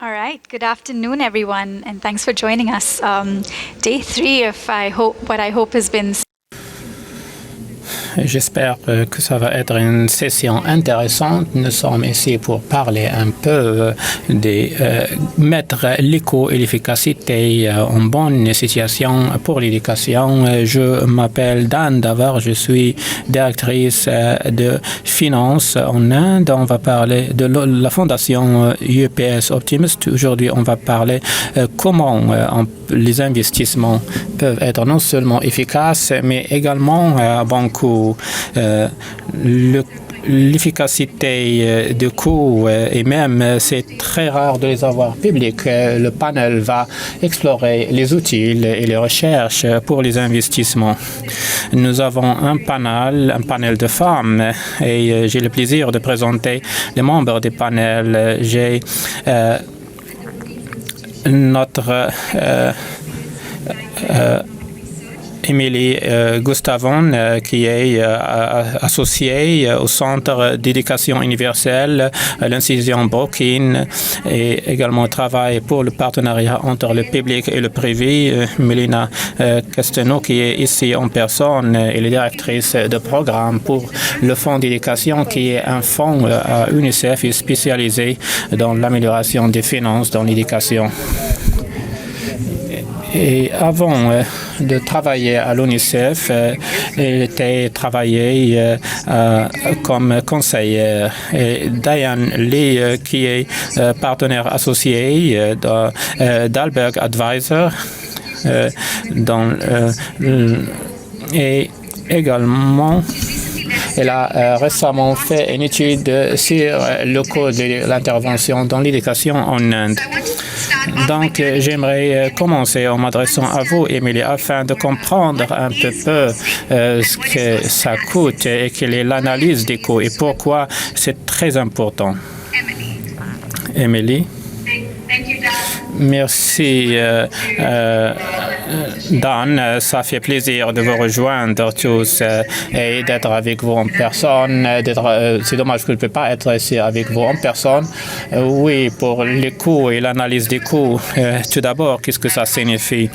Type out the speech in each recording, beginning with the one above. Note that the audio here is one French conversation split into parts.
All right. Good afternoon, everyone, and thanks for joining us. Day 3 of what I hope has been. J'espère que ça va être une session intéressante. Nous sommes ici pour parler un peu de mettre l'éco et l'efficacité en bonne situation pour l'éducation. Je m'appelle Dan Davar, je suis directrice de finances en Inde. On va parler de la fondation UPS Optimist. Aujourd'hui, on va parler comment les investissements peuvent être non seulement efficaces, mais également à bon coût. L'efficacité de coût et même c'est très rare de les avoir publics. Le panel va explorer les outils et les recherches pour les investissements. Nous avons un panel de femmes et j'ai le plaisir de présenter les membres du panel. J'ai notre Emily Gustavon, qui est associée au Centre d'éducation universelle, l'incision Brookings, et également travaille pour le partenariat entre le public et le privé. Melina Casteno, qui est ici en personne, est la directrice de programme pour le Fonds d'éducation, qui est un fonds à UNICEF spécialisé dans l'amélioration des finances dans l'éducation. Et avant de travailler à l'UNICEF, elle était travaillée comme conseillère. Et Diane Lee, qui est partenaire associé d'Alberg Advisor, et également elle a récemment fait une étude sur le coût de l'intervention dans l'éducation en Inde. Donc, j'aimerais commencer en m'adressant à vous, Émilie, afin de comprendre un peu ce que ça coûte et quelle est l'analyse des coûts et pourquoi c'est très important. Émilie. Merci, Dan. Ça fait plaisir de vous rejoindre tous et d'être avec vous en personne. C'est dommage que je ne peux pas être ici avec vous en personne. Oui, pour les coûts et l'analyse des coûts, tout d'abord, qu'est-ce que ça signifie?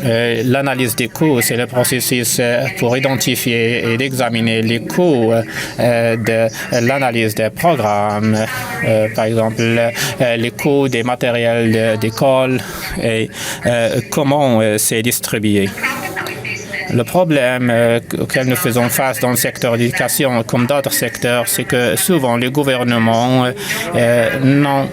L'analyse des coûts, c'est le processus pour identifier et d'examiner les coûts de l'analyse des programmes. Par exemple, les coûts des matériels d'école et comment c'est distribué. Le problème auquel nous faisons face dans le secteur de l'éducation, comme d'autres secteurs, c'est que souvent les gouvernements n'ont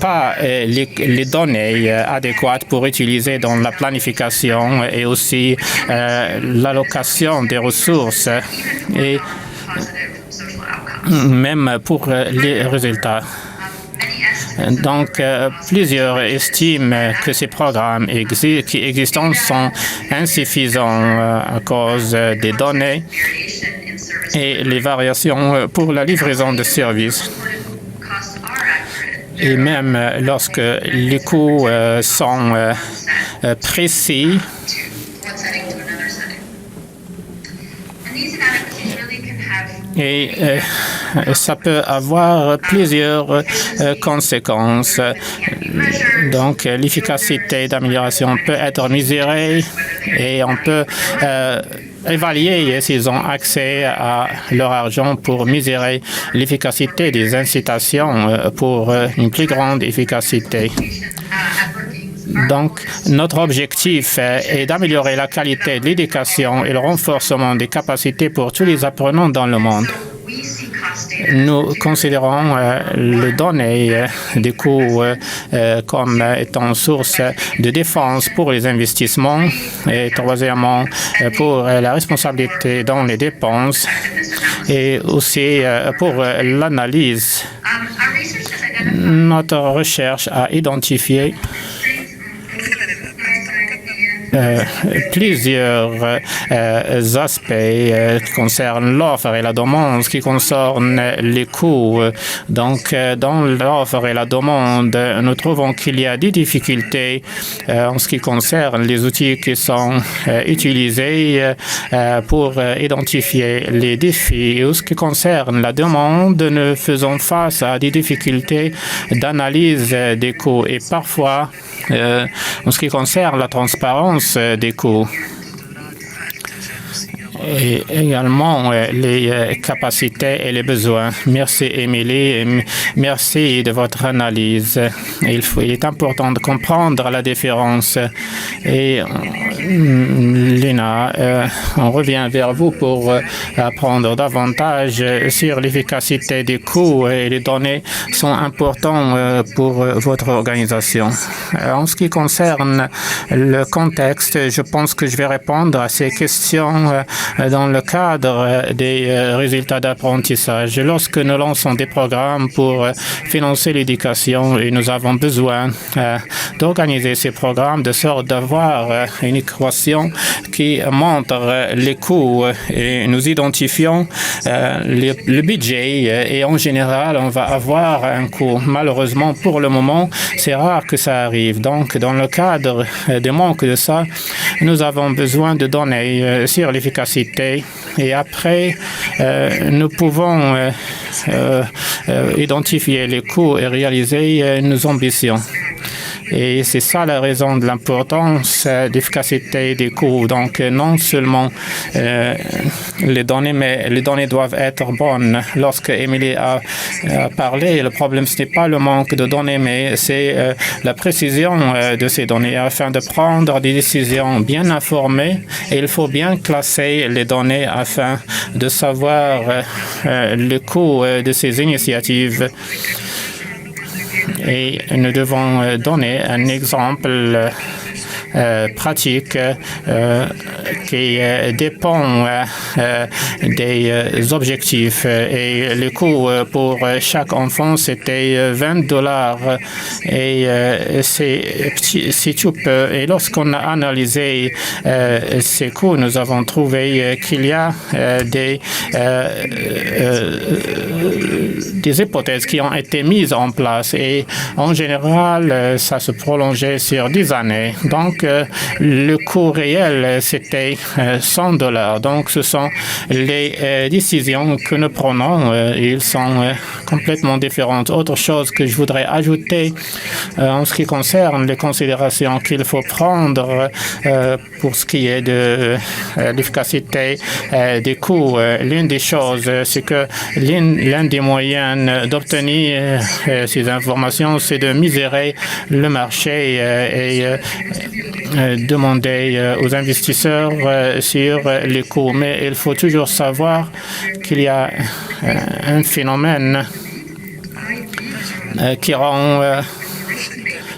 pas les données adéquates pour utiliser dans la planification et aussi l'allocation des ressources et même pour les résultats. Donc, plusieurs estiment que ces programmes qui existent sont insuffisants à cause des données et les variations pour la livraison de services. Et même lorsque les coûts sont précis, et ça peut avoir plusieurs conséquences. Donc, l'efficacité d'amélioration peut être mesurée et on peut évaluer s'ils ont accès à leur argent pour mesurer l'efficacité des incitations pour une plus grande efficacité. Donc, notre objectif est d'améliorer la qualité de l'éducation et le renforcement des capacités pour tous les apprenants dans le monde. Nous considérons les données des coûts comme étant source de défense pour les investissements et troisièmement pour la responsabilité dans les dépenses et aussi pour l'analyse. Notre recherche a identifié plusieurs aspects qui concernent l'offre et la demande, qui concernent les coûts. Donc, dans l'offre et la demande, nous trouvons qu'il y a des difficultés en ce qui concerne les outils qui sont utilisés pour identifier les défis. Et en ce qui concerne la demande, nous faisons face à des difficultés d'analyse des coûts et parfois, en ce qui concerne la transparence des coûts, et également les capacités et les besoins. Merci, Émilie. Merci de votre analyse. Il est important de comprendre la différence. Et Lina, on revient vers vous pour apprendre davantage sur l'efficacité des coûts et les données sont importants pour votre organisation. En ce qui concerne le contexte, je pense que je vais répondre à ces questions dans le cadre des résultats d'apprentissage. Lorsque nous lançons des programmes pour financer l'éducation, et nous avons besoin d'organiser ces programmes de sorte d'avoir une équation qui montre les coûts et nous identifions le budget et en général, on va avoir un coût. Malheureusement, pour le moment, c'est rare que ça arrive. Donc, dans le cadre des manques de ça, nous avons besoin de données sur l'efficacité et après, nous pouvons identifier les coûts et réaliser nos ambitions. Et c'est ça la raison de l'importance d'efficacité des coûts. Donc, non seulement les données, mais les données doivent être bonnes. Lorsque Émilie a parlé, le problème, ce n'est pas le manque de données, mais c'est la précision de ces données. Afin de prendre des décisions bien informées, et il faut bien classer les données afin de savoir le coût de ces initiatives. Et nous devons donner un exemple pratique qui dépend des objectifs. Et le coût pour chaque enfant, c'était $20. Et c'est tout peu. Et lorsqu'on a analysé ces coûts, nous avons trouvé qu'il y a des hypothèses qui ont été mises en place. Et en général, ça se prolongeait sur 10 années. Donc, le coût réel, c'était $100. Donc, ce sont les décisions que nous prenons. Ils sont complètement différentes. Autre chose que je voudrais ajouter en ce qui concerne les considérations qu'il faut prendre pour ce qui est de l'efficacité des coûts. L'une des choses, c'est que l'un des moyens d'obtenir ces informations, c'est de mesurer le marché et demander aux investisseurs sur les coûts. Mais il faut toujours savoir qu'il y a un phénomène qui rend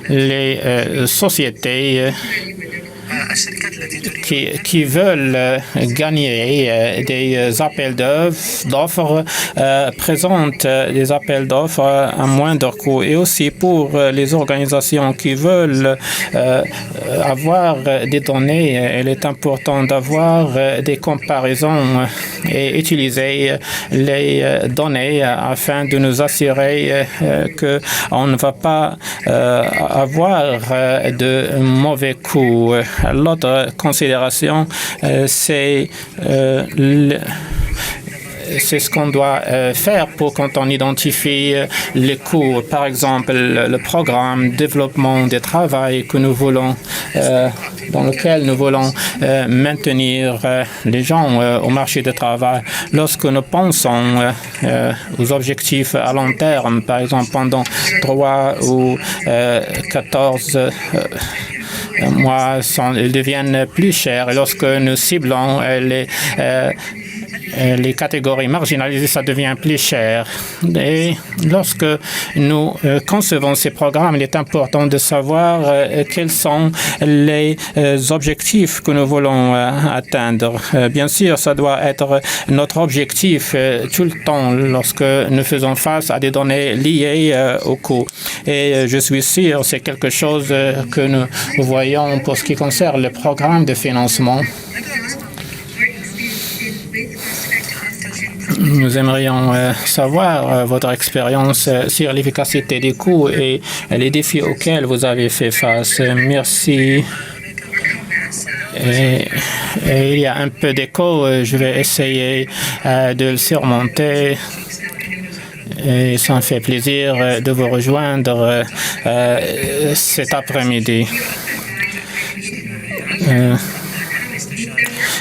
les sociétés qui veulent gagner des appels d'offres présentent des appels d'offres à moindre coût. Et aussi pour les organisations qui veulent avoir des données, il est important d'avoir des comparaisons et utiliser les données afin de nous assurer qu'on ne va pas avoir de mauvais coûts. L'autre considération, c'est ce qu'on doit faire pour quand on identifie les coûts. Par exemple, le programme développement des travail que nous voulons, dans lequel nous voulons maintenir les gens au marché du travail. Lorsque nous pensons aux objectifs à long terme, par exemple pendant 3 ou 14 mois, ils deviennent plus chers. Et lorsque nous ciblons les catégories marginalisées, ça devient plus cher. Et lorsque nous concevons ces programmes, il est important de savoir quels sont les objectifs que nous voulons atteindre. Bien sûr, ça doit être notre objectif tout le temps lorsque nous faisons face à des données liées au coût. Et je suis sûr que c'est quelque chose que nous voyons pour ce qui concerne le programme de financement. Nous aimerions savoir votre expérience sur l'efficacité des coûts et les défis auxquels vous avez fait face. Merci. Et il y a un peu d'écho. Je vais essayer de le surmonter. Et ça me fait plaisir de vous rejoindre cet après-midi.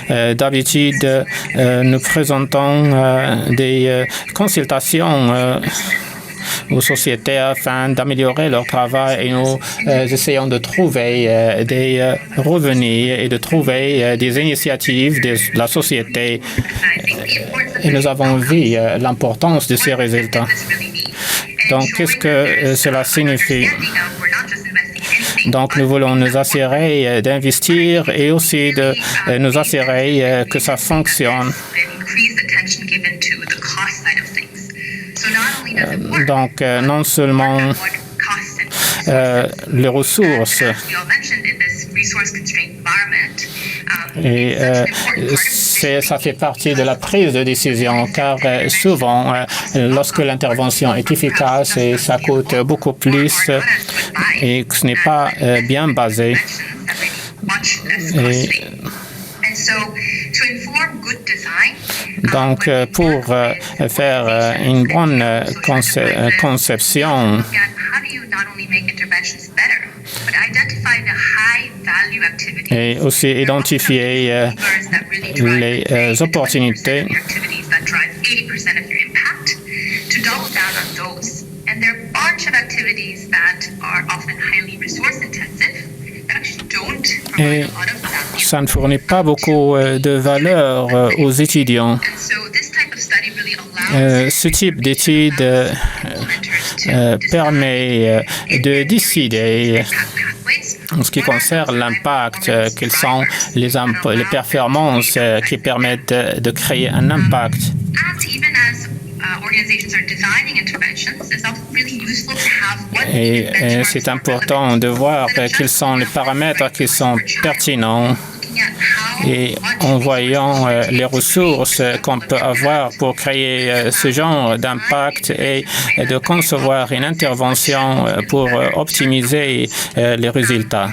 D'habitude, nous présentons des consultations aux sociétés afin d'améliorer leur travail et nous essayons de trouver des revenus et de trouver des initiatives de la société. Et nous avons vu l'importance de ces résultats. Donc, qu'est-ce que cela signifie? Donc, nous voulons nous assurer d'investir et aussi de nous assurer que ça fonctionne. Donc, non seulement les ressources, et ça fait partie de la prise de décision, car souvent, lorsque l'intervention est efficace, et ça coûte beaucoup plus et que ce n'est pas bien basé. Donc, pour faire une bonne conception, et aussi identifier les opportunités et ça ne fournit pas beaucoup de valeur aux étudiants. Ce type d'étude permet de décider en ce qui concerne l'impact, quelles sont les performances qui permettent de créer un impact. Et c'est important de voir quels sont les paramètres qui sont pertinents. Et en voyant les ressources qu'on peut avoir pour créer ce genre d'impact et de concevoir une intervention pour optimiser les résultats.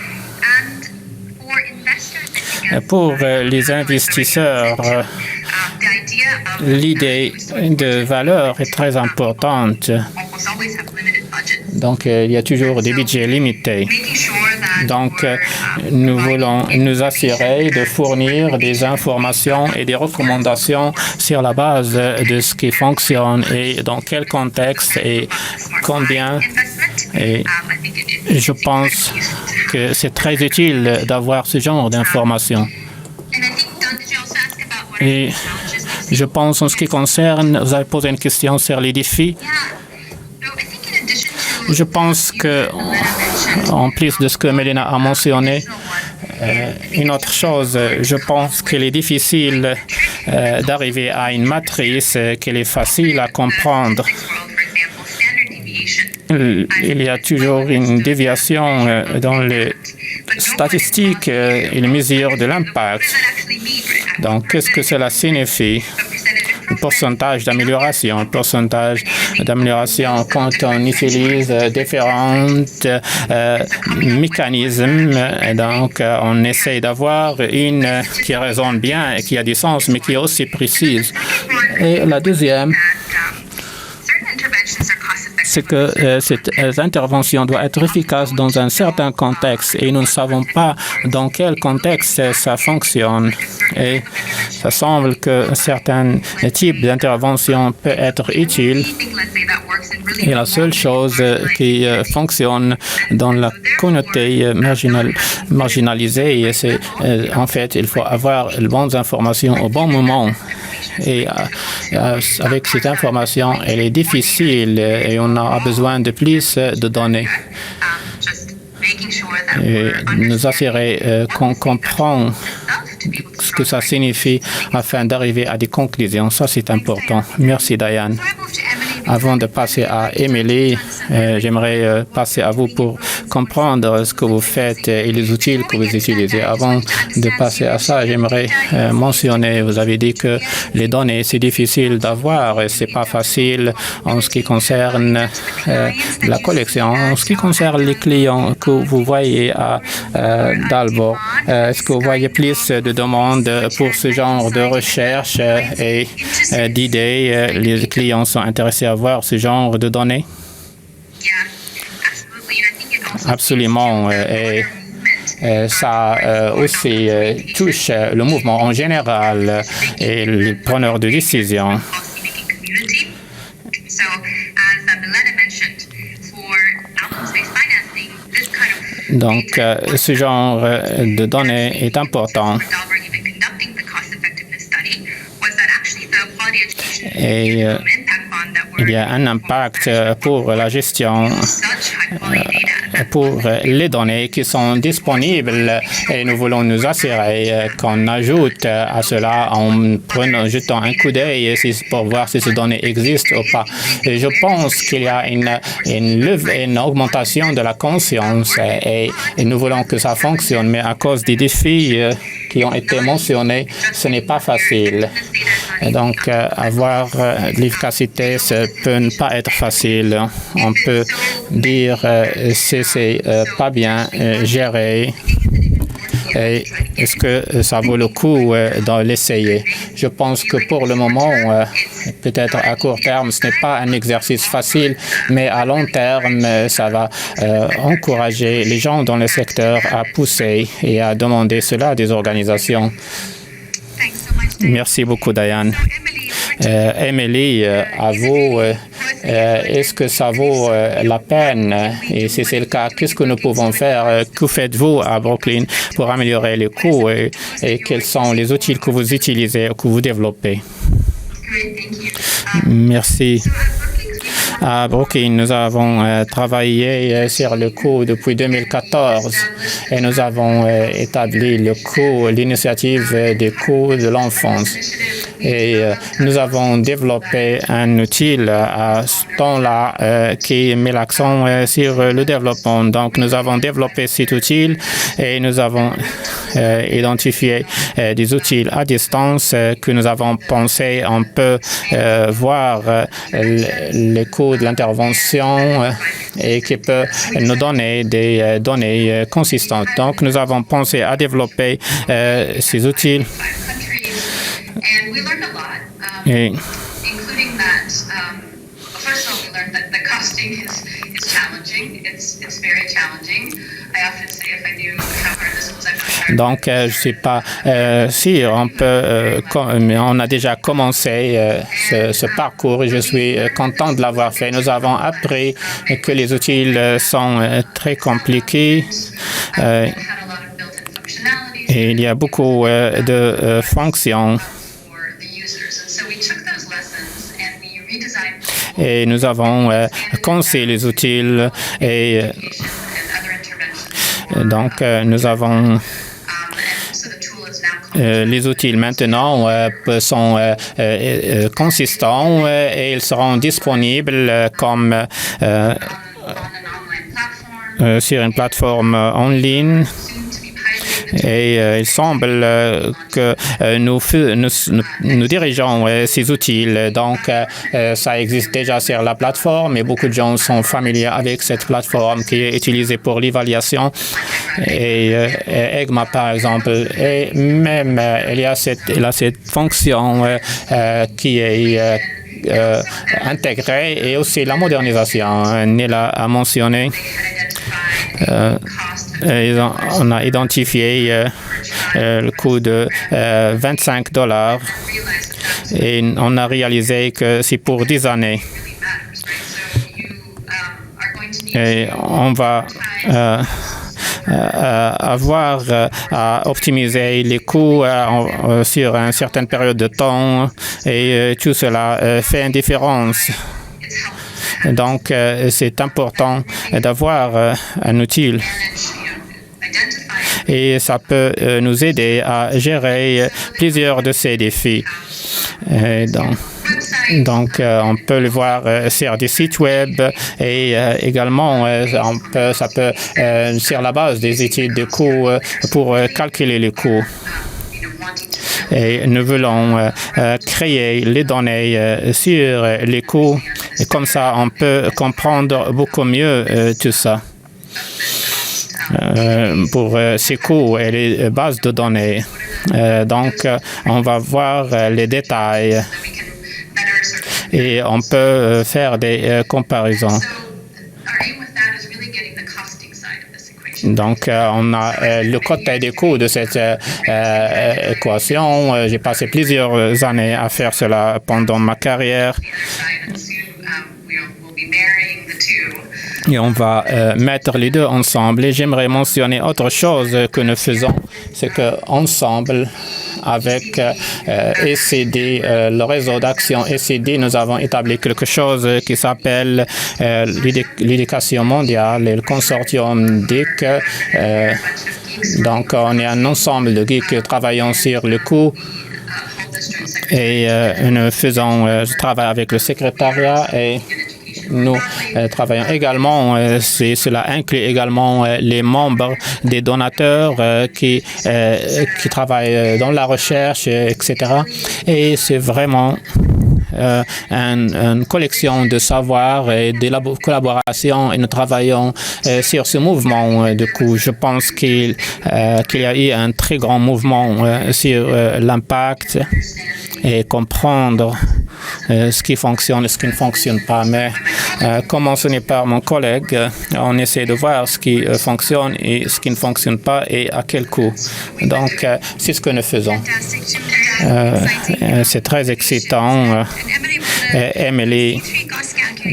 Pour les investisseurs, l'idée de valeur est très importante. Donc, il y a toujours des budgets limités. Donc, nous voulons nous assurer de fournir des informations et des recommandations sur la base de ce qui fonctionne et dans quel contexte et combien. Et je pense que c'est très utile d'avoir ce genre d'informations. Et je pense en ce qui concerne, vous avez posé une question sur les défis. Je pense que, en plus de ce que Mélina a mentionné, une autre chose, je pense qu'il est difficile d'arriver à une matrice qu'elle est facile à comprendre. Il y a toujours une déviation dans les statistiques et les mesures de l'impact. Donc, qu'est-ce que cela signifie? Le pourcentage d'amélioration quand on utilise différents mécanismes. Donc, on essaie d'avoir une qui résonne bien et qui a du sens, mais qui est aussi précise. Et la deuxième, c'est que cette intervention doit être efficace dans un certain contexte et nous ne savons pas dans quel contexte ça fonctionne. Et ça semble que certains types d'intervention peuvent être utiles. Et la seule chose qui fonctionne dans la communauté marginalisée, c'est en fait, il faut avoir les bonnes informations au bon moment. et avec cette information, elle est difficile et on a besoin de plus de données. Et nous assurer qu'on comprend ce que ça signifie afin d'arriver à des conclusions. Ça, c'est important. Merci, Diane. Avant de passer à Emily, j'aimerais passer à vous pour comprendre ce que vous faites et les outils que vous utilisez. Avant de passer à ça, j'aimerais mentionner, vous avez dit que les données, c'est difficile d'avoir et c'est pas facile en ce qui concerne la collection. En ce qui concerne les clients que vous voyez à Dalbo, est-ce que vous voyez plus de demandes pour ce genre de recherche et d'idées? Les clients sont intéressés à voir ce genre de données? Absolument. Et ça aussi touche le mouvement en général et les preneurs de décision. Donc, ce genre de données est important. Et il y a un impact pour la gestion pour les données qui sont disponibles et nous voulons nous assurer qu'on ajoute à cela en jetant un coup d'œil pour voir si ces données existent ou pas. Et je pense qu'il y a une augmentation de la conscience et nous voulons que ça fonctionne, mais à cause des défis qui ont été mentionnés, ce n'est pas facile. Et donc, avoir de l'efficacité, ça peut ne pas être facile. On peut dire si c'est pas bien géré. Et est-ce que ça vaut le coup de l'essayer? Je pense que pour le moment, peut-être à court terme, ce n'est pas un exercice facile, mais à long terme, ça va encourager les gens dans le secteur à pousser et à demander cela à des organisations. Merci beaucoup, Diane. Emily, à vous, est-ce que ça vaut la peine? Et si c'est le cas, qu'est-ce que nous pouvons faire? Que faites-vous à Brooklyn pour améliorer les coûts et quels sont les outils que vous utilisez, que vous développez? Merci. À Brooklyn, nous avons travaillé sur le coût depuis 2014 et nous avons établi l'initiative des coûts de l'enfance. Et nous avons développé un outil à ce temps-là qui met l'accent sur le développement. Donc, nous avons développé cet outil et nous avons identifié des outils à distance que nous avons pensé on peut voir les coûts de l'intervention et qui peut nous donner des données consistantes. Donc, nous avons pensé à développer ces outils. Et including that, first of all, we learned that the costing is challenging. It's very challenging. I often say if I knew how hard this was, I would. Donc, je ne sais pas si on peut, mais on a déjà commencé ce parcours et je suis content de l'avoir fait. Nous avons appris que les outils sont très compliqués et il y a beaucoup de fonctions. Et nous avons conçu les outils et donc nous avons les outils maintenant sont consistants et ils seront disponibles comme sur une plateforme en ligne. Et il semble que nous dirigeons ces outils. Donc, ça existe déjà sur la plateforme et beaucoup de gens sont familiers avec cette plateforme qui est utilisée pour l'évaluation. Et EGMA, par exemple, et même il y a cette fonction qui est intégrée et aussi la modernisation. Nila a mentionné. On a identifié le coût de $25 et on a réalisé que c'est pour 10 années. Et on va avoir à optimiser les coûts sur une certaine période de temps et tout cela fait une différence. Donc, c'est important d'avoir un outil et ça peut nous aider à gérer plusieurs de ces défis. Donc, on peut le voir sur des sites web et également, ça peut sur la base des études de coûts pour calculer les coûts. Et nous voulons créer les données sur les coûts et comme ça, on peut comprendre beaucoup mieux tout ça. Pour ces coûts et les bases de données. Donc, on va voir les détails et on peut faire des comparaisons. Donc, on a le côté des coûts de cette équation. J'ai passé plusieurs années à faire cela pendant ma carrière. Et on va mettre les deux ensemble. Et j'aimerais mentionner autre chose que nous faisons, c'est qu'ensemble, avec ECD, le réseau d'action ECD, nous avons établi quelque chose qui s'appelle l'éducation mondiale et le consortium DIC. Donc, on est un ensemble de geeks travaillant sur le coût. Et nous faisons ce travail avec le secrétariat et nous travaillons également, cela inclut également les membres des donateurs qui travaillent dans la recherche, etc. Et c'est vraiment une collection de savoir et de collaboration et nous travaillons sur ce mouvement de coût. Je pense qu'il y a eu un très grand mouvement sur l'impact et comprendre ce qui fonctionne et ce qui ne fonctionne pas. Mais comme mentionné par mon collègue, on essaie de voir ce qui fonctionne et ce qui ne fonctionne pas et à quel coût. Donc, c'est ce que nous faisons. C'est très excitant. Emily,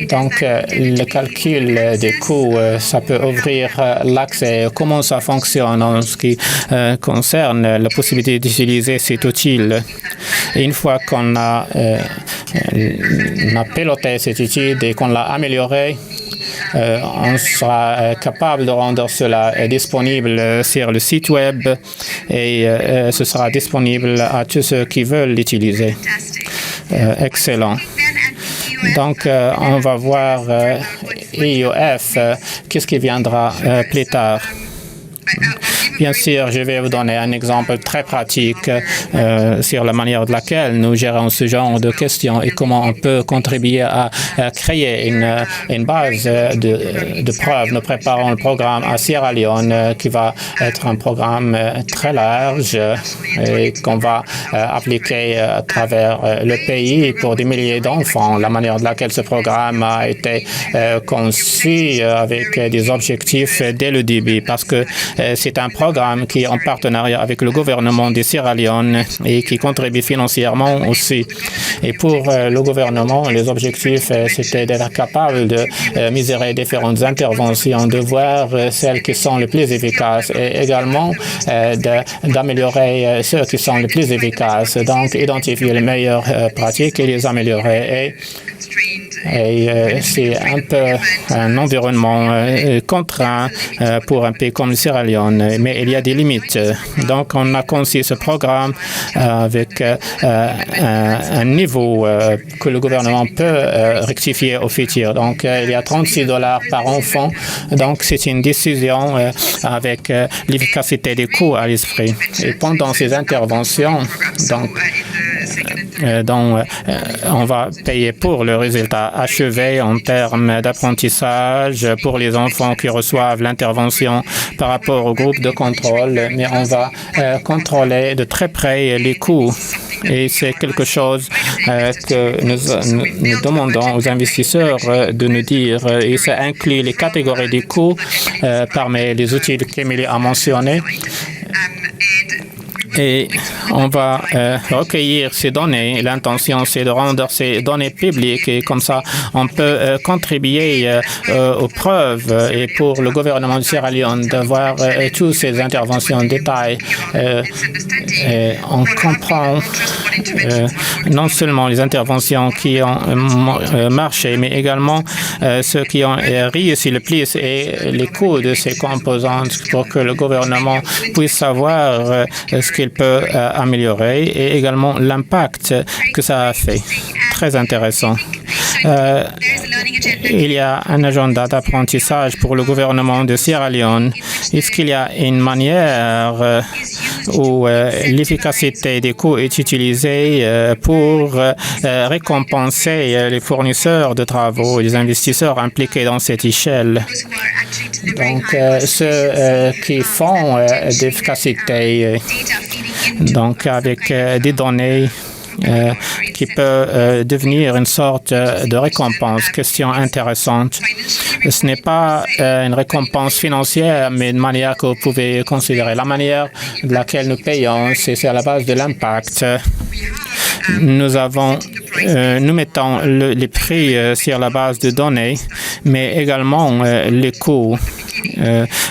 donc le calcul des coûts, ça peut ouvrir l'accès. Comment ça fonctionne en ce qui concerne la possibilité d'utiliser cet outil. Et une fois qu'on a piloté cette étude et qu'on l'a amélioré, on sera capable de rendre cela disponible sur le site web et ce sera disponible à tous ceux qui veulent l'utiliser. Excellent. Donc, on va voir EOF, qu'est-ce qui viendra plus tard. Bien sûr, je vais vous donner un exemple très pratique sur la manière de laquelle nous gérons ce genre de questions et comment on peut contribuer à créer une base de preuves. Nous préparons le programme à Sierra Leone qui va être un programme très large et qu'on va appliquer à travers le pays pour des milliers d'enfants. La manière de laquelle ce programme a été conçu avec des objectifs dès le début parce que c'est un programme qui est en partenariat avec le gouvernement de Sierra Leone et qui contribue financièrement aussi. Et pour le gouvernement, les objectifs, c'était d'être capable de mesurer différentes interventions, de voir celles qui sont les plus efficaces et également d'améliorer ceux qui sont les plus efficaces. Donc, identifier les meilleures pratiques et les améliorer. Et c'est un peu un environnement contraint pour un pays comme le Sierra Leone, mais il y a des limites. Donc, on a conçu ce programme avec un niveau que le gouvernement peut rectifier au futur. Donc, il y a $36 par enfant. Donc, c'est une décision avec l'efficacité des coûts à l'esprit. Et pendant ces interventions, on va payer pour le résultat achevé en termes d'apprentissage pour les enfants qui reçoivent l'intervention par rapport au groupe de contrôle, mais on va contrôler de très près les coûts. Et c'est quelque chose que nous demandons aux investisseurs de nous dire, et ça inclut les catégories des coûts parmi les outils qu'Emily a mentionnés. Et on va recueillir ces données. L'intention, c'est de rendre ces données publiques et comme ça, on peut contribuer aux preuves et pour le gouvernement de Sierra Leone d'avoir toutes ces interventions en détail. On comprend non seulement les interventions qui ont marché, mais également ceux qui ont réussi le plus et les coûts de ces composantes pour que le gouvernement puisse savoir ce qu'il peut améliorer et également l'impact que ça a fait. Très intéressant. Il y a un agenda d'apprentissage pour le gouvernement de Sierra Leone. Est-ce qu'il y a une manière où l'efficacité des coûts est utilisée pour récompenser les fournisseurs de travaux, les investisseurs impliqués dans cette échelle? Donc, ceux qui font d'efficacité, donc avec des données qui peut devenir une sorte de récompense. Question intéressante. Ce n'est pas une récompense financière, mais une manière que vous pouvez considérer. La manière de laquelle nous payons, c'est à la base de l'impact. Nous mettons les prix sur la base de données, mais également les coûts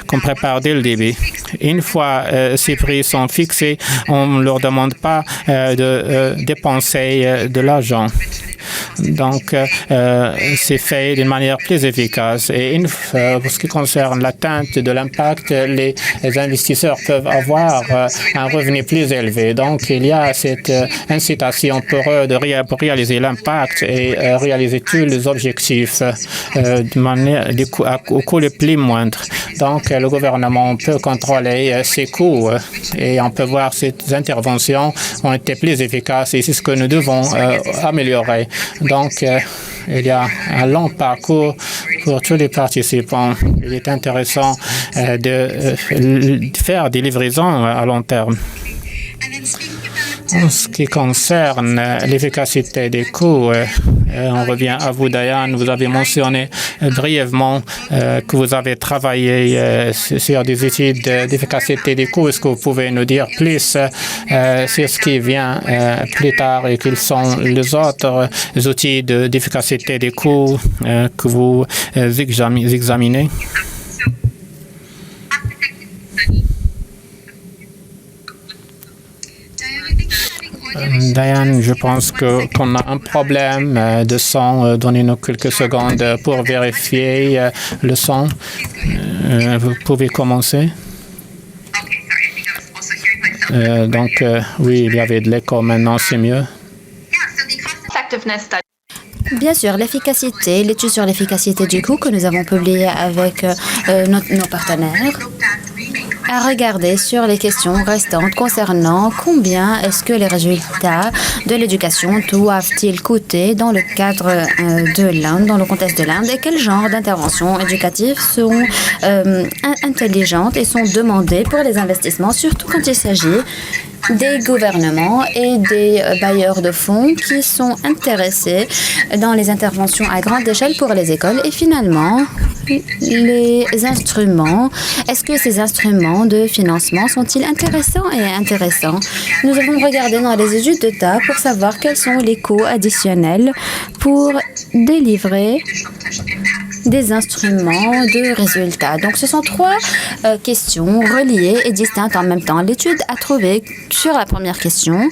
qu'on prépare dès le début. Une fois ces prix sont fixés, on ne leur demande pas de dépenser de l'argent. Donc, c'est fait d'une manière plus efficace. Et pour ce qui concerne l'atteinte de l'impact, les investisseurs peuvent avoir un revenu plus élevé. Donc, il y a cette incitation pour eux pour réaliser l'impact et réaliser tous les objectifs de manière au coût le plus moindre. Donc, le gouvernement peut contrôler ses coûts et on peut voir ces interventions ont été plus efficaces et c'est ce que nous devons améliorer. Donc, il y a un long parcours pour tous les participants. Il est intéressant de faire des livraisons à long terme. En ce qui concerne l'efficacité des coûts, on revient à vous, Diane. Vous avez mentionné brièvement que vous avez travaillé sur des études d'efficacité des coûts. Est-ce que vous pouvez nous dire plus sur ce qui vient plus tard et quels sont les autres outils d'efficacité des coûts que vous examinez? Diane, je pense qu'on a un problème de son. Donnez-nous quelques secondes pour vérifier le son. Vous pouvez commencer. Donc, oui, il y avait de l'écho. Maintenant, c'est mieux. Bien sûr, l'efficacité, l'étude sur l'efficacité du coût que nous avons publiée avec nos partenaires a regardé sur les questions restantes concernant combien est-ce que les résultats de l'éducation doivent-ils coûter dans le cadre de l'Inde, dans le contexte de l'Inde, et quel genre d'interventions éducatives sont intelligentes et sont demandées pour les investissements, surtout quand il s'agit des gouvernements et des bailleurs de fonds qui sont intéressés dans les interventions à grande échelle pour les écoles. Et finalement, les instruments, est-ce que ces instruments de financement sont-ils intéressants et intéressants? Nous avons regardé dans les études de cas pour savoir quels sont les coûts additionnels pour délivrer des instruments de résultats. Donc, ce sont trois questions reliées et distinctes en même temps. L'étude a trouvé sur la première question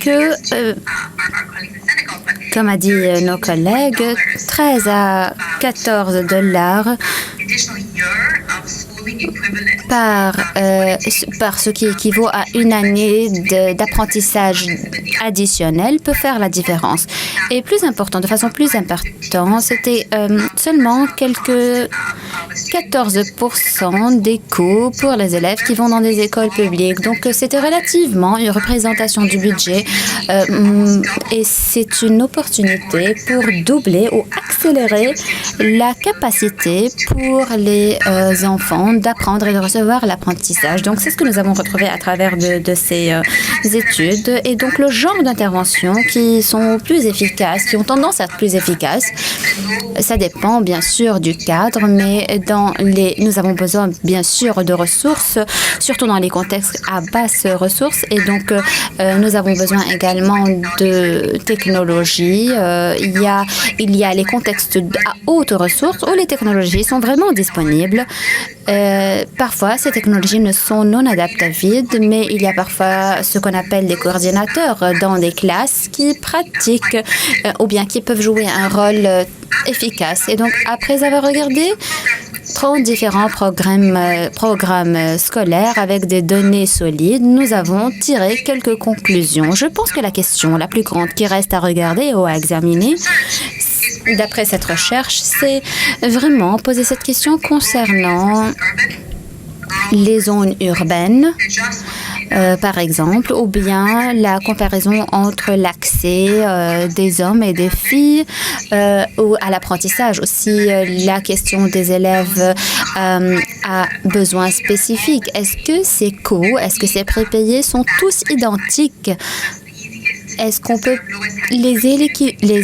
que, comme a dit nos collègues, 13 à 14 $ par ce qui équivaut à une année d'apprentissage additionnel peut faire la différence. Et plus important, de façon plus importante, c'était seulement quelques 14% des coûts pour les élèves qui vont dans des écoles publiques. Donc, c'était relativement une représentation du budget et c'est une opportunité pour doubler ou accélérer la capacité pour les enfants d'apprendre et de recevoir l'apprentissage. Donc, c'est ce que nous avons retrouvé à travers de ces études. Et donc, le genre d'intervention qui sont plus efficaces, qui ont tendance à être plus efficaces, ça dépend bien sûr du cadre, mais nous avons besoin bien sûr de ressources, surtout dans les contextes à basse ressources. Et donc, nous avons besoin également de technologies. Il y a les contextes à haute ressources où les technologies sont vraiment disponibles. Parfois, ces technologies ne sont non adaptavides, mais il y a parfois ce qu'on appelle des coordinateurs dans des classes qui pratiquent ou bien qui peuvent jouer un rôle efficace. Et donc, après avoir regardé 30 différents programmes scolaires avec des données solides, nous avons tiré quelques conclusions. Je pense que la question la plus grande qui reste à regarder ou à examiner, d'après cette recherche, c'est vraiment poser cette question concernant les zones urbaines, par exemple, ou bien la comparaison entre l'accès des hommes et des filles ou à l'apprentissage. Aussi, la question des élèves à besoins spécifiques. Est-ce que ces coûts, est-ce que ces prépayés sont tous identiques? Est-ce qu'on peut les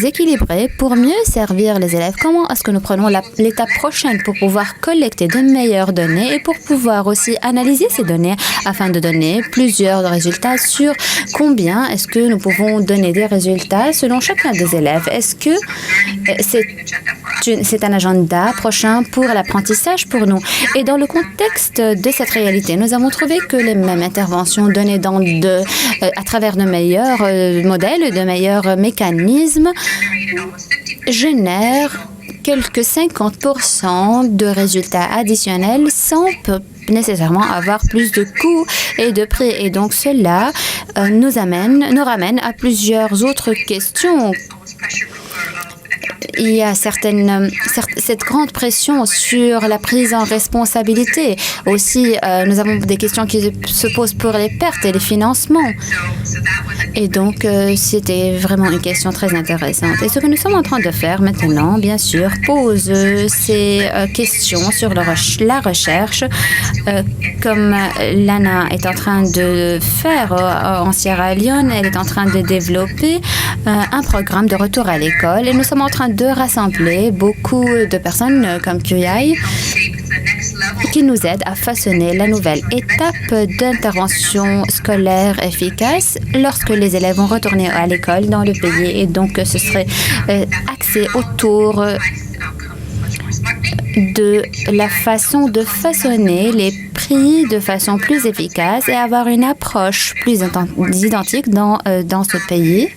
équilibrer pour mieux servir les élèves? Comment est-ce que nous prenons l'étape prochaine pour pouvoir collecter de meilleures données et pour pouvoir aussi analyser ces données afin de donner plusieurs résultats sur combien est-ce que nous pouvons donner des résultats selon chacun des élèves? Est-ce que c'est un agenda prochain pour l'apprentissage pour nous? Et dans le contexte de cette réalité, nous avons trouvé que les mêmes interventions données à travers de meilleurs modèles, de meilleurs mécanismes, génèrent quelques 50% de résultats additionnels sans nécessairement avoir plus de coûts et de prix. Et donc, cela nous ramène à plusieurs autres questions. Il y a cette grande pression sur la prise en responsabilité. Aussi, nous avons des questions qui se posent pour les pertes et les financements. Et donc, c'était vraiment une question très intéressante. Et ce que nous sommes en train de faire maintenant, bien sûr, pose ces questions sur la recherche, comme Lana est en train de faire en Sierra Leone. Elle est en train de développer un programme de retour à l'école. Et nous sommes en train de rassembler beaucoup de personnes comme QI qui nous aident à façonner la nouvelle étape d'intervention scolaire efficace lorsque les élèves vont retourner à l'école dans le pays. Et donc, ce serait axé autour de la façon de façonner les prix de façon plus efficace et avoir une approche plus identique dans ce pays.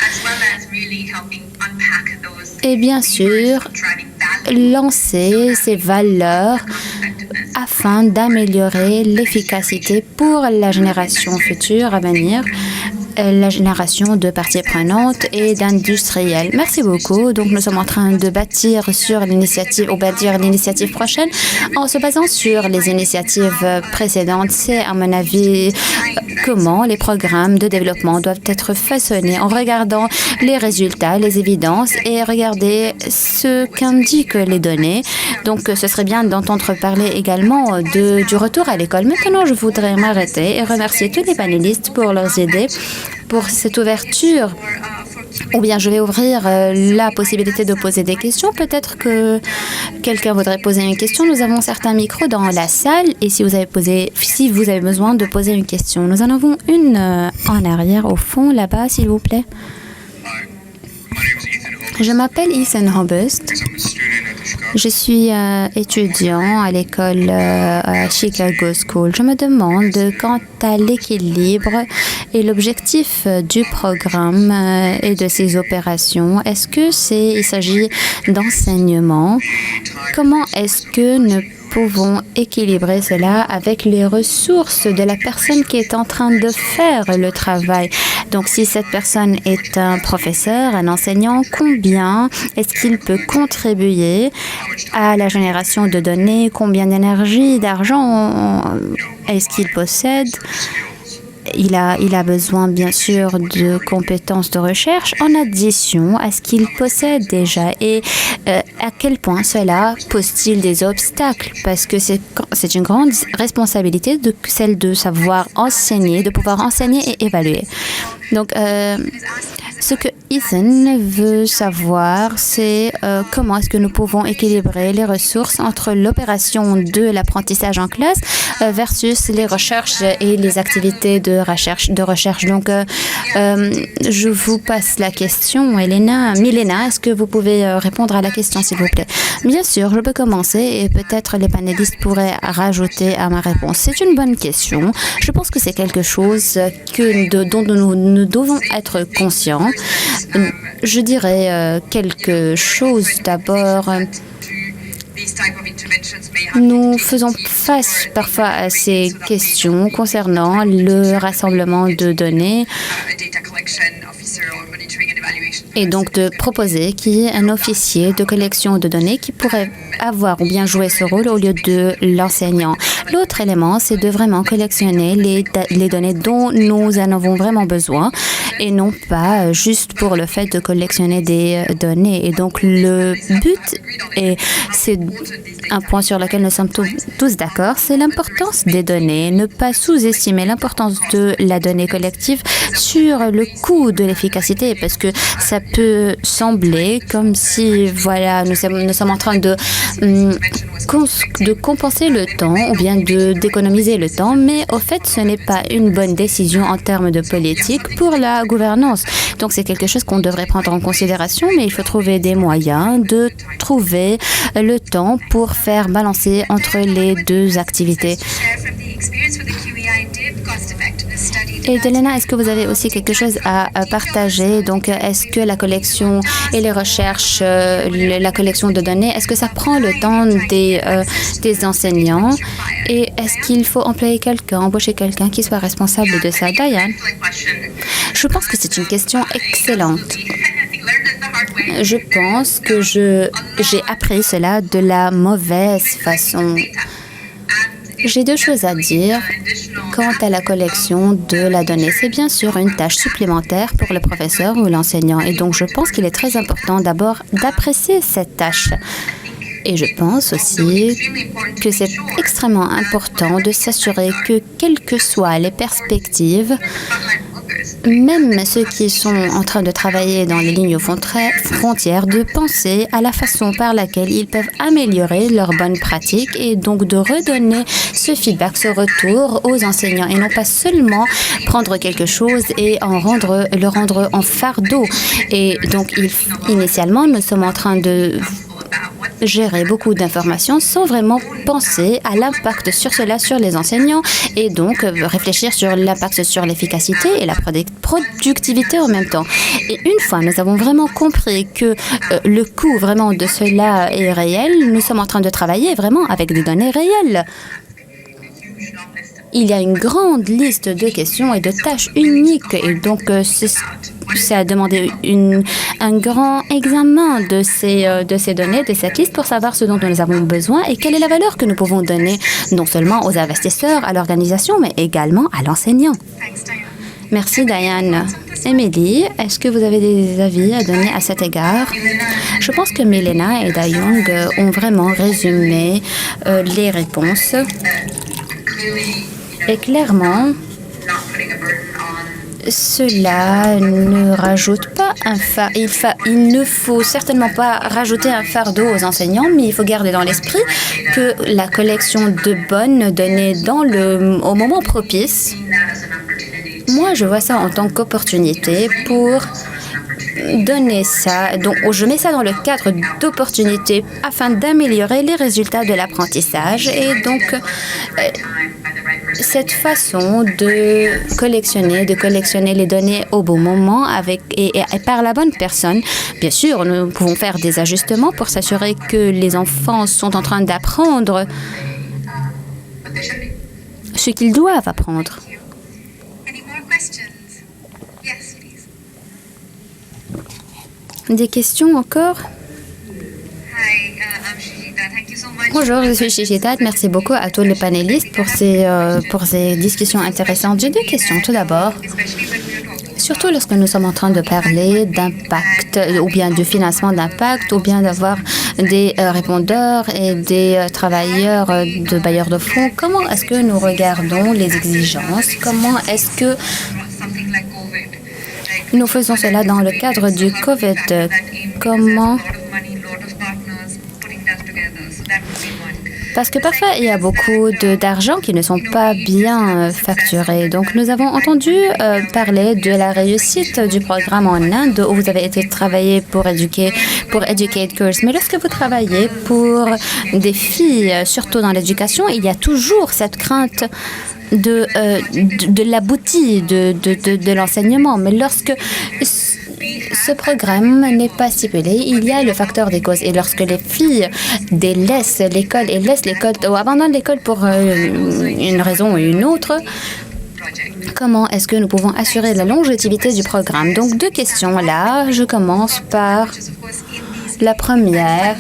Et bien sûr, lancer ces valeurs afin d'améliorer l'efficacité pour la génération future à venir, la génération de parties prenantes et d'industriels. Merci beaucoup. Donc, nous sommes en train de bâtir l'initiative prochaine en se basant sur les initiatives précédentes. C'est, à mon avis, comment les programmes de développement doivent être façonnés en regardant les résultats, les évidences et regarder ce qu'indiquent les données. Donc, ce serait bien d'entendre parler également du retour à l'école. Maintenant, je voudrais m'arrêter et remercier tous les panélistes pour leurs idées, pour cette ouverture. Ou bien je vais ouvrir la possibilité de poser des questions. Peut-être que quelqu'un voudrait poser une question. Nous avons certains micros dans la salle et si vous avez besoin de poser une question. Nous en avons une en arrière, au fond, là-bas, s'il vous plaît. Je m'appelle Ethan Hobust. Je suis étudiant à l'école à Chicago School. Je me demande quant à l'équilibre et l'objectif du programme et de ces opérations. Est-ce que il s'agit d'enseignement? Comment est-ce que nous pouvons équilibrer cela avec les ressources de la personne qui est en train de faire le travail? Donc, si cette personne est un professeur, un enseignant, combien est-ce qu'il peut contribuer à la génération de données? Combien d'énergie, d'argent est-ce qu'il possède? il a besoin bien sûr de compétences de recherche en addition à ce qu'il possède déjà. Et à quel point cela pose-t-il des obstacles? Parce que c'est une grande responsabilité celle de savoir enseigner, de pouvoir enseigner et évaluer. Donc, ce que Ethan veut savoir, c'est comment est-ce que nous pouvons équilibrer les ressources entre l'opération de l'apprentissage en classe versus les recherches et les activités de recherche. Donc, je vous passe la question, Milena, est-ce que vous pouvez répondre à la question, s'il vous plaît? Bien sûr, je peux commencer et peut-être les panélistes pourraient rajouter à ma réponse. C'est une bonne question. Je pense que c'est quelque chose dont nous devons être conscients. Je dirais quelque chose d'abord. Nous faisons face parfois à ces questions concernant le rassemblement de données et donc de proposer qu'il y ait un officier de collection de données qui pourrait avoir ou bien jouer ce rôle au lieu de l'enseignant. L'autre élément, c'est de vraiment collectionner les données dont nous en avons vraiment besoin et non pas juste pour le fait de collectionner des données. Et donc, le but, et c'est un point sur lequel nous sommes tous d'accord, c'est l'importance des données. Ne pas sous-estimer l'importance de la donnée collective sur le coût de l'efficacité, parce que ça peut sembler comme si, voilà, nous sommes en train de compenser le temps ou bien d'économiser le temps, mais au fait, ce n'est pas une bonne décision en termes de politique pour la gouvernance. Donc, c'est quelque chose qu'on devrait prendre en considération, mais il faut trouver des moyens de trouver le temps pour faire balancer entre les deux activités. Et Delena, est-ce que vous avez aussi quelque chose à partager? Donc, est-ce que la collection et les recherches, la collection de données, est-ce que ça prend le temps des enseignants? Et est-ce qu'il faut embaucher quelqu'un qui soit responsable de ça? Diane? Je pense que c'est une question excellente. Je pense que j'ai appris cela de la mauvaise façon. J'ai deux choses à dire quant à la collection de la donnée. C'est bien sûr une tâche supplémentaire pour le professeur ou l'enseignant. Et donc, je pense qu'il est très important d'abord d'apprécier cette tâche. Et je pense aussi que c'est extrêmement important de s'assurer que, quelles que soient les perspectives, même ceux qui sont en train de travailler dans les lignes frontières, de penser à la façon par laquelle ils peuvent améliorer leurs bonnes pratiques et donc de redonner ce feedback, ce retour aux enseignants et non pas seulement prendre quelque chose et le rendre en fardeau. Et donc, initialement, nous sommes en train de gérer beaucoup d'informations sans vraiment penser à l'impact sur cela sur les enseignants et donc réfléchir sur l'impact sur l'efficacité et la productivité en même temps. Et une fois nous avons vraiment compris que le coût vraiment de cela est réel, nous sommes en train de travailler vraiment avec des données réelles. Il y a une grande liste de questions et de tâches uniques et donc ça a demandé un grand examen de ces données, de cette liste pour savoir ce dont nous avons besoin et quelle est la valeur que nous pouvons donner non seulement aux investisseurs, à l'organisation, mais également à l'enseignant. Merci Diane. Emily, est-ce que vous avez des avis à donner à cet égard? Je pense que Milena et Dayong ont vraiment résumé les réponses. Et clairement, cela ne rajoute pas un fardeau. Il ne faut certainement pas rajouter un fardeau aux enseignants, mais il faut garder dans l'esprit que la collection de bonnes données au moment propice, moi je vois ça en tant qu'opportunité pour donner ça. Donc, je mets ça dans le cadre d'opportunités afin d'améliorer les résultats de l'apprentissage et donc cette façon de collectionner les données au bon moment et par la bonne personne. Bien sûr, nous pouvons faire des ajustements pour s'assurer que les enfants sont en train d'apprendre ce qu'ils doivent apprendre. Des questions encore? Bonjour, je suis Chichitat. Merci beaucoup à tous les panélistes pour ces discussions intéressantes. J'ai deux questions. Tout d'abord, surtout lorsque nous sommes en train de parler d'impact ou bien du financement d'impact ou bien d'avoir des répondeurs et des travailleurs de bailleurs de fonds, comment est-ce que nous regardons les exigences? Comment est-ce que nous faisons cela dans le cadre du COVID? Comment? Parce que parfois, il y a beaucoup d'argent qui ne sont pas bien facturés. Donc, nous avons entendu parler de la réussite du programme en Inde où vous avez été travailler pour Educate Girls. Mais lorsque vous travaillez pour des filles, surtout dans l'éducation, il y a toujours cette crainte de l'abouti de l'enseignement. Mais lorsque ce programme n'est pas stipulé, il y a le facteur des causes. Et lorsque les filles délaissent l'école et laissent l'école ou abandonnent l'école pour une raison ou une autre, comment est-ce que nous pouvons assurer la longévité du programme? Donc, deux questions là. Je commence par la première.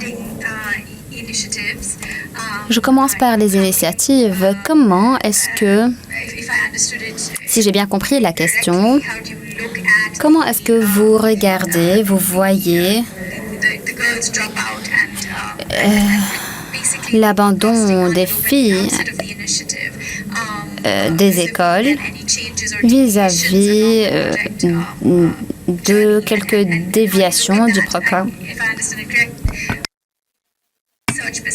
Je commence par les initiatives. Comment est-ce que, si j'ai bien compris la question, comment est-ce que vous regardez, vous voyez l'abandon des filles des écoles vis-à-vis de quelques déviations du programme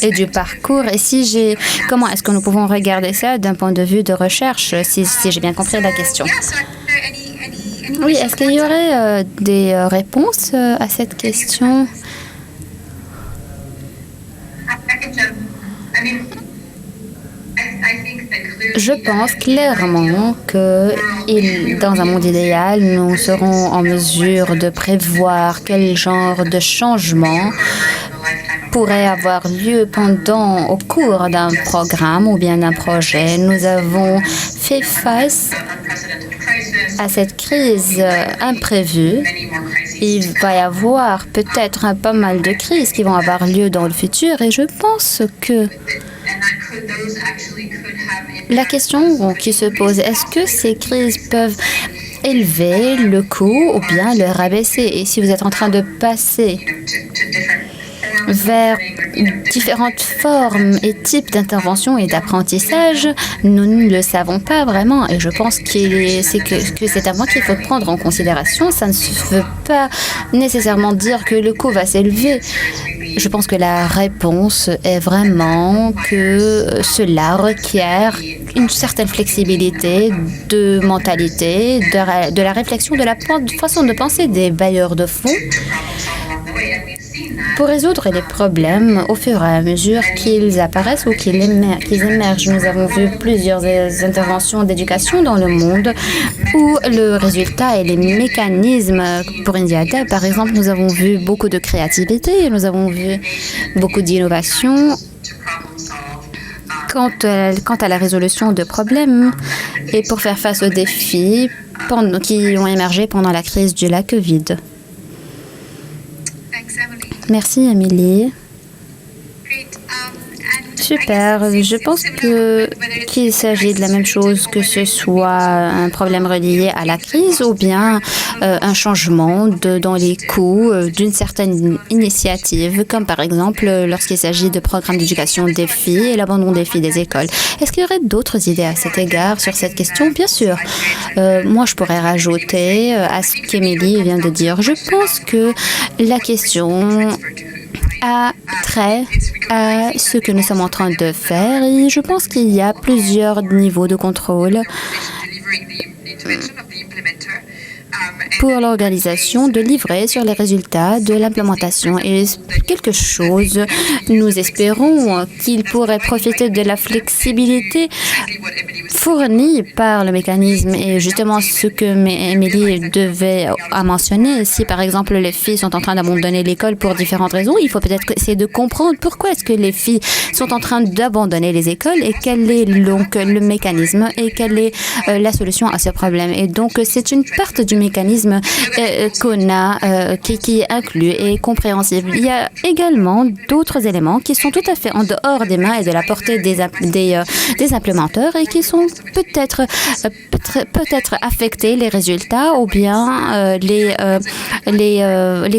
et du parcours? Et comment est-ce que nous pouvons regarder ça d'un point de vue de recherche, si j'ai bien compris la question? Oui, est-ce qu'il y aurait des réponses à cette question? Je pense clairement que dans un monde idéal, nous serons en mesure de prévoir quel genre de changement pourrait avoir lieu au cours d'un programme ou bien d'un projet. Nous avons fait face à cette crise imprévue. Il va y avoir peut-être pas mal de crises qui vont avoir lieu dans le futur et je pense que la question qui se pose, est-ce que ces crises peuvent élever le coût ou bien le rabaisser? Et si vous êtes en train de passer vers différentes formes et types d'intervention et d'apprentissage, nous ne le savons pas vraiment. Et je pense que c'est un point qu'il faut prendre en considération. Ça ne veut pas nécessairement dire que le coût va s'élever. Je pense que la réponse est vraiment que cela requiert une certaine flexibilité de mentalité, de la réflexion, de la façon de penser des bailleurs de fonds pour résoudre les problèmes au fur et à mesure qu'ils apparaissent ou qu'ils émergent. Nous avons vu plusieurs interventions d'éducation dans le monde où le résultat et les mécanismes pour Indiata, par exemple, nous avons vu beaucoup de créativité, nous avons vu beaucoup d'innovation quant à la résolution de problèmes et pour faire face aux défis qui ont émergé pendant la crise de la COVID. Merci, Amélie. Super. Je pense qu'il s'agit de la même chose, que ce soit un problème relié à la crise ou bien un changement dans les coûts d'une certaine initiative, comme par exemple lorsqu'il s'agit de programmes d'éducation des filles et l'abandon des filles des écoles. Est-ce qu'il y aurait d'autres idées à cet égard sur cette question? Bien sûr. Moi, je pourrais rajouter à ce qu'Émilie vient de dire. Je pense que la question a trait à ce que nous sommes en train de faire et je pense qu'il y a plusieurs niveaux de contrôle pour l'organisation de livrer sur les résultats de l'implémentation. Et quelque chose, nous espérons qu'il pourrait profiter de la flexibilité fournie par le mécanisme. Et justement, ce que Émilie devait mentionner, si par exemple les filles sont en train d'abandonner l'école pour différentes raisons, il faut peut-être essayer de comprendre pourquoi est-ce que les filles sont en train d'abandonner les écoles et quel est donc le mécanisme et quelle est la solution à ce problème. Et donc, c'est une partie du mécanisme mécanisme qu'on a, qui est inclus et compréhensible. Il y a également d'autres éléments qui sont tout à fait en dehors des mains et de la portée des implémenteurs et qui sont peut-être affecter les résultats ou bien les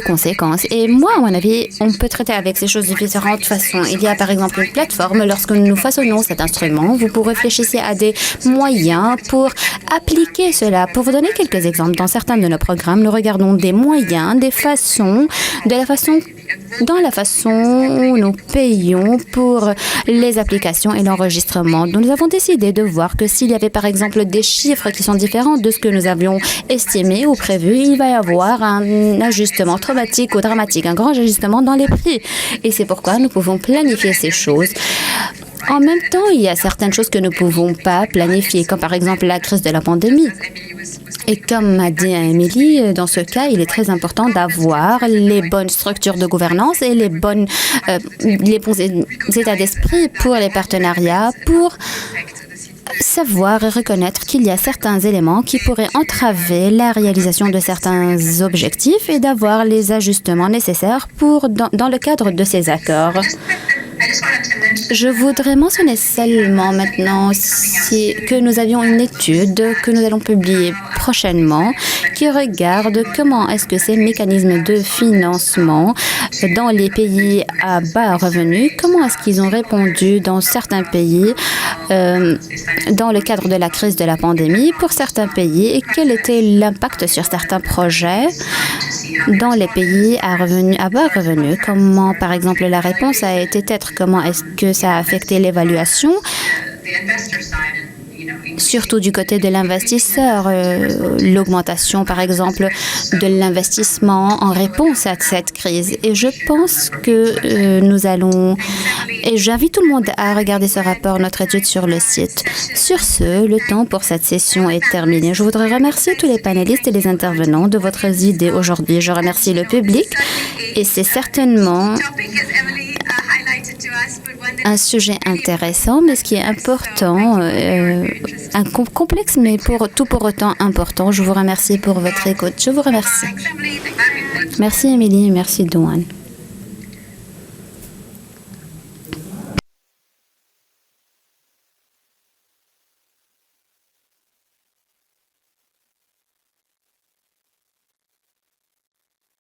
conséquences. Et moi, à mon avis, on peut traiter avec ces choses de différentes façons. Il y a par exemple une plateforme. Lorsque nous façonnons cet instrument, vous réfléchissez à des moyens pour appliquer cela. Pour vous donner quelques exemples, dans certains de nos programmes, nous regardons des moyens, dans la façon où nous payons pour les applications et l'enregistrement. Donc, nous avons décidé de voir que s'il y avait par exemple des chiffres qui sont différents de ce que nous avions estimé ou prévu, il va y avoir un ajustement traumatique ou dramatique, un grand ajustement dans les prix. Et c'est pourquoi nous pouvons planifier ces choses. En même temps, il y a certaines choses que nous ne pouvons pas planifier, comme par exemple la crise de la pandémie. Et comme m'a dit Émilie, dans ce cas, il est très important d'avoir les bonnes structures de gouvernance et les bons états d'esprit pour les partenariats, pour savoir et reconnaître qu'il y a certains éléments qui pourraient entraver la réalisation de certains objectifs et d'avoir les ajustements nécessaires dans le cadre de ces accords. Je voudrais mentionner seulement maintenant que nous avions une étude que nous allons publier prochainement qui regarde comment est-ce que ces mécanismes de financement dans les pays à bas revenus, comment est-ce qu'ils ont répondu dans certains pays dans le cadre de la crise de la pandémie pour certains pays et quel était l'impact sur certains projets dans les pays à bas revenus. Comment, par exemple, la réponse a été comment est-ce que ça a affecté l'évaluation, surtout du côté de l'investisseur, l'augmentation, par exemple, de l'investissement en réponse à cette crise. Et je pense que nous allons... Et j'invite tout le monde à regarder ce rapport, notre étude sur le site. Sur ce, le temps pour cette session est terminé. Je voudrais remercier tous les panélistes et les intervenants de votre idée aujourd'hui. Je remercie le public et c'est certainement un sujet intéressant, mais ce qui est important, complexe, mais pour autant important. Je vous remercie pour votre écoute. Je vous remercie. Merci Émilie et merci Douane.